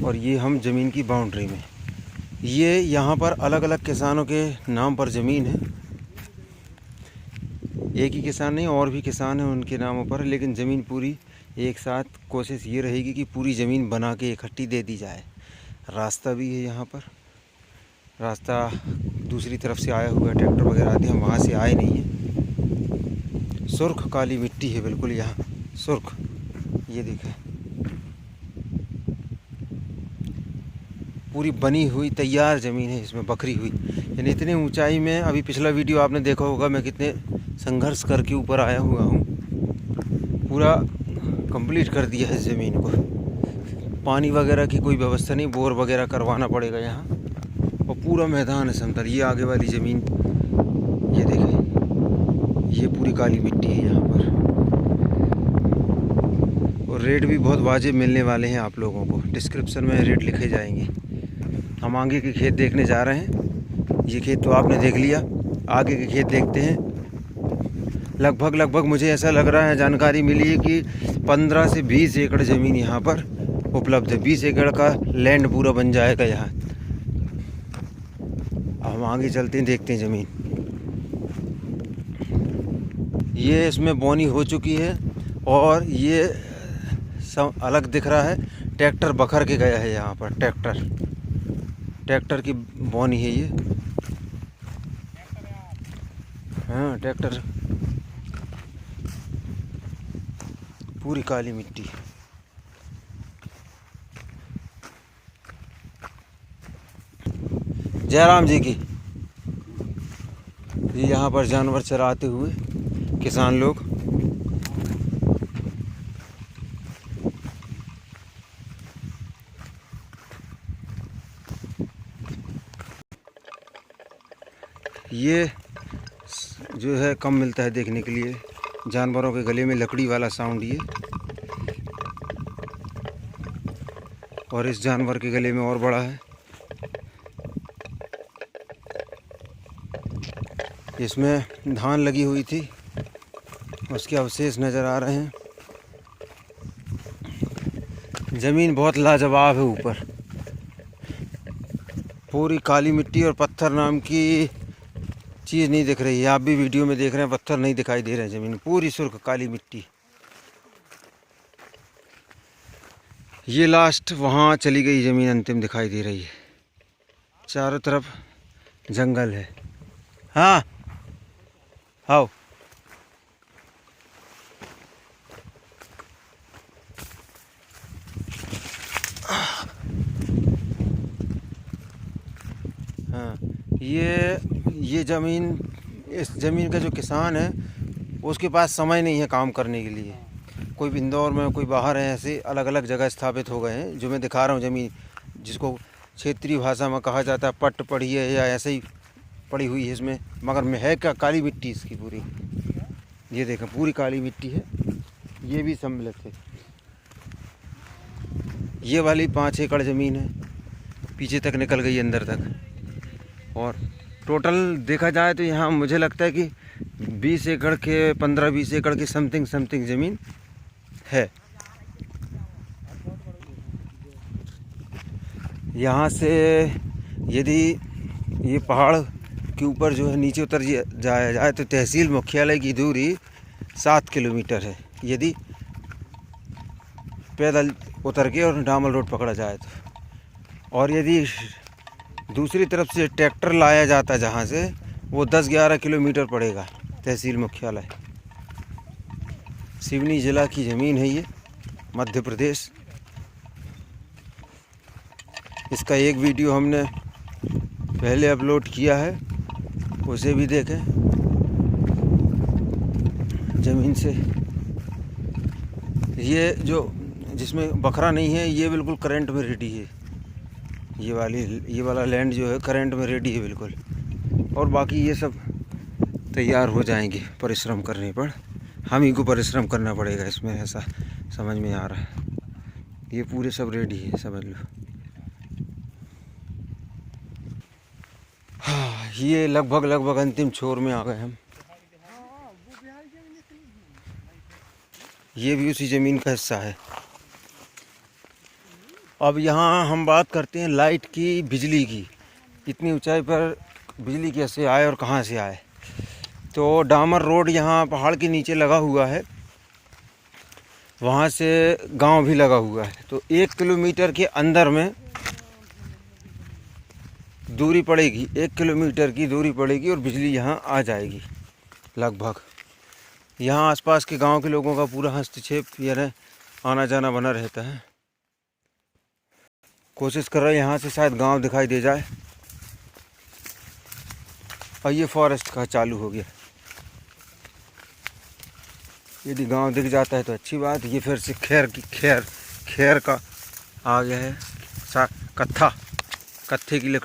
और ये हम ज़मीन की बाउंड्री में। ये यहाँ पर अलग अलग किसानों के नाम पर ज़मीन है, एक ही किसान नहीं और भी किसान हैं उनके नामों पर, लेकिन ज़मीन पूरी एक साथ कोशिश ये रहेगी कि पूरी ज़मीन बना के इकट्ठी दे दी जाए। रास्ता भी है यहाँ पर, रास्ता दूसरी तरफ से आया हुआ है, ट्रैक्टर वगैरह आते हैं, हम वहाँ से आए नहीं हैं। सुर्ख काली मिट्टी है बिल्कुल यहाँ, सुर्ख। ये देखें, पूरी बनी हुई तैयार ज़मीन है, इसमें बखरी हुई। यानी इतनी ऊंचाई में, अभी पिछला वीडियो आपने देखा होगा मैं कितने संघर्ष करके ऊपर आया हुआ हूँ। पूरा कंप्लीट कर दिया है ज़मीन को। पानी वगैरह की कोई व्यवस्था नहीं, बोर वगैरह करवाना पड़ेगा यहाँ। और पूरा मैदान है समतल। ये आगे वाली ज़मीन, ये देखें, ये पूरी काली मिट्टी है यहाँ पर। और रेट भी बहुत वाजिब मिलने वाले हैं आप लोगों को, डिस्क्रिप्शन में रेट लिखे जाएंगे। हम आगे के खेत देखने जा रहे हैं। ये खेत तो आपने देख लिया, आगे के खेत देखते हैं। लगभग मुझे ऐसा लग रहा है, जानकारी मिली है कि 15 से 20 एकड़ ज़मीन यहाँ पर उपलब्ध है। 20 एकड़ का लैंड पूरा बन जाएगा यहाँ। हम आगे चलते हैं, देखते हैं ज़मीन। ये इसमें बोनी हो चुकी है और ये सब अलग दिख रहा है। ट्रैक्टर बखर के गया है यहाँ पर, ट्रैक्टर की बोनी है ये। हाँ, ट्रैक्टर। पूरी काली मिट्टी। जयराम जी की। ये यहाँ पर जानवर चराते हुए किसान लोग। ये जो है कम मिलता है देखने के लिए, जानवरों के गले में लकड़ी वाला साउंड ये। और इस जानवर के गले में और बड़ा है। इसमें धान लगी हुई थी, उसके अवशेष नज़र आ रहे हैं। ज़मीन बहुत लाजवाब है ऊपर, पूरी काली मिट्टी। और पत्थर नाम की चीज़ नहीं दिख रही है। आप भी वीडियो में देख रहे हैं, पत्थर नहीं दिखाई दे रहे हैं। ज़मीन पूरी सुर्ख काली मिट्टी। ये लास्ट वहाँ चली गई ज़मीन, अंतिम दिखाई दे रही है। चारों तरफ जंगल है। हाँ, आओ। हाँ, ये ज़मीन, इस ज़मीन का जो किसान है उसके पास समय नहीं है काम करने के लिए। कोई इंदौर में, कोई बाहर है, ऐसे अलग अलग जगह स्थापित हो गए हैं। जो मैं दिखा रहा हूँ ज़मीन, जिसको क्षेत्रीय भाषा में कहा जाता है पट्ट पड़ी है या ऐसे ही पड़ी हुई है इसमें, मगर में है क्या, काली मिट्टी इसकी पूरी। ये देखें, पूरी काली मिट्टी है। ये भी सम्मिलित है। ये वाली 5 एकड़ ज़मीन है, पीछे तक निकल गई, अंदर तक। और टोटल देखा जाए तो यहाँ मुझे लगता है कि 20 एकड़ के, 15-20 एकड़ की समथिंग ज़मीन है। यहाँ से यदि ये पहाड़ के ऊपर जो है नीचे उतर जाया जाए तो तहसील मुख्यालय की दूरी 7 किलोमीटर है, यदि पैदल उतर के और डामर रोड पकड़ा जाए तो। और यदि दूसरी तरफ से ट्रैक्टर लाया जाता जहाँ से, वो 10-11 किलोमीटर पड़ेगा तहसील मुख्यालय। सिवनी ज़िला की ज़मीन है ये, मध्य प्रदेश। इसका एक वीडियो हमने पहले अपलोड किया है, उसे भी देखें। ज़मीन से ये जो जिसमें बखरा नहीं है, ये बिल्कुल करंट में रेडी है। ये वाला लैंड जो है करंट में रेडी है बिल्कुल। और बाकी ये सब तैयार हो जाएंगे परिश्रम करने पर। हम ही को परिश्रम करना पड़ेगा इसमें, ऐसा समझ में आ रहा है। ये पूरे सब रेडी है, समझ लो। हाँ, ये लगभग अंतिम छोर में आ गए हम। ये भी उसी ज़मीन का हिस्सा है। अब यहाँ हम बात करते हैं लाइट की, बिजली की। इतनी ऊंचाई पर बिजली कैसे आए और कहाँ से आए। तो डामर रोड यहाँ पहाड़ के नीचे लगा हुआ है, वहाँ से गांव भी लगा हुआ है। तो 1 किलोमीटर के अंदर में दूरी पड़ेगी, 1 किलोमीटर की दूरी पड़ेगी और बिजली यहाँ आ जाएगी लगभग। यहाँ आसपास के गांव के लोगों का पूरा हस्तक्षेप यानी आना जाना बना रहता है। कोशिश कर रहे हैं यहाँ से शायद गांव दिखाई दे जाए। और ये फॉरेस्ट का चालू हो गया। यदि गांव दिख जाता है तो अच्छी बात। ये फिर से खैर का आ गया है। कत्थे की लकड़ी